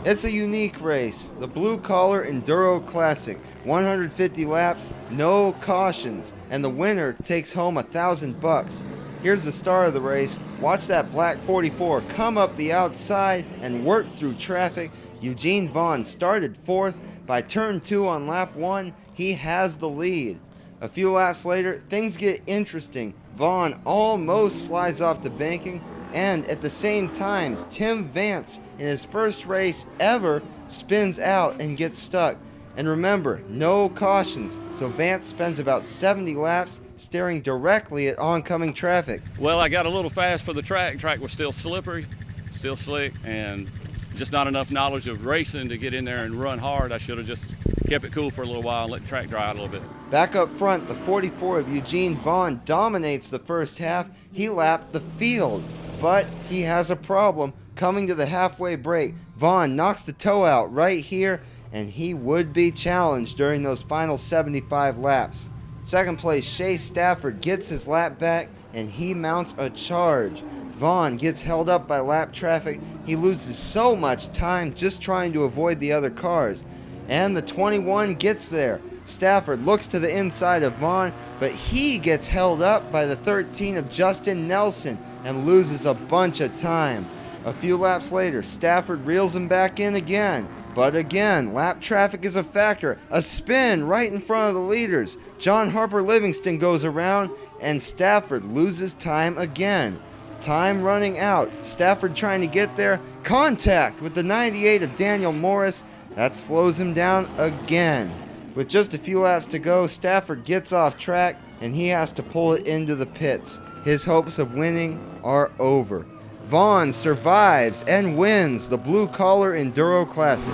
It's a unique race, the Blue Collar Enduro Classic. 150 laps, no cautions, and the winner takes home $1,000. Here's the star of the race. Watch that black 44 come up the outside and work through traffic. Eugene Vaughn started fourth. By turn 2 on lap 1, he has the lead. A few laps later, things get interesting. Vaughn almost slides off the banking, and at the same time, Tim Vance, in his first race ever, spins out and gets stuck. And remember, no cautions, so Vance spends about 70 laps staring directly at oncoming traffic. Well, I got a little fast for the track. Track was still slippery, still slick, and just not enough knowledge of racing to get in there and run hard. I should have just kept it cool for a little while and let the track dry out a little bit. Back up front, the 44 of Eugene Vaughn dominates the first half. He lapped the field, but he has a problem. Coming to the halfway break, Vaughn knocks the toe out right here, and he would be challenged during those final 75 laps. Second place, Shea Stafford gets his lap back, and he mounts a charge. Vaughn gets held up by lap traffic. He loses so much time just trying to avoid the other cars. And the 21 gets there. Stafford looks to the inside of Vaughn, but he gets held up by the 13 of Justin Nelson and loses a bunch of time. A few laps later, Stafford reels him back in again. But again, lap traffic is a factor. A spin right in front of the leaders. John Harper Livingston goes around, and Stafford loses time again. Time running out. Stafford trying to get there. Contact with the 98 of Daniel Morris. That slows him down again. With just a few laps to go, Stafford gets off track, and he has to pull it into the pits. His hopes of winning are over. Vaughn survives and wins the Blue Collar Enduro Classic.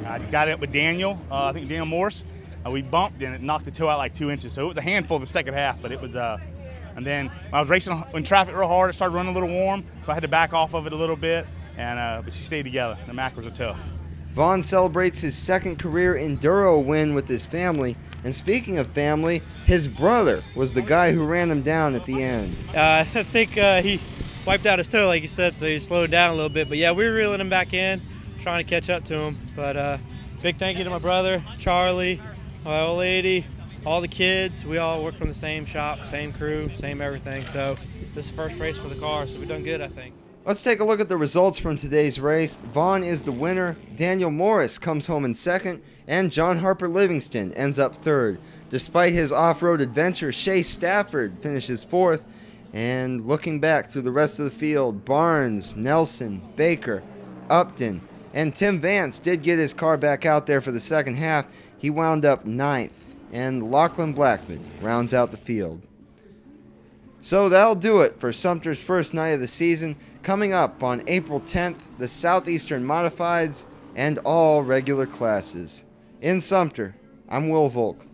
I got it with Daniel, I think Daniel Morse. We bumped and it knocked the toe out like 2 inches. So it was a handful the second half, but it was, and then when I was racing in traffic real hard, it started running a little warm, so I had to back off of it a little bit, and but she stayed together. The macros are tough. Vaughn celebrates his second career Enduro win with his family. And speaking of family, his brother was the guy who ran him down at the end. I think he wiped out his toe, like you said, so he slowed down a little bit. But yeah, we were reeling him back in, trying to catch up to him. But big thank you to my brother, Charlie, my old lady, all the kids. We all work from the same shop, same crew, same everything. So this is the first race for the car, so we've done good, I think. Let's take a look at the results from today's race. Vaughn is the winner, Daniel Morris comes home in second, and John Harper Livingston ends up third. Despite his off-road adventure, Shea Stafford finishes fourth, and looking back through the rest of the field, Barnes, Nelson, Baker, Upton, and Tim Vance did get his car back out there for the second half. He wound up ninth, and Lachlan Blackman rounds out the field. So that'll do it for Sumter's first night of the season. Coming up on April 10th, the Southeastern Modifieds and all regular classes. In Sumter, I'm Will Volk.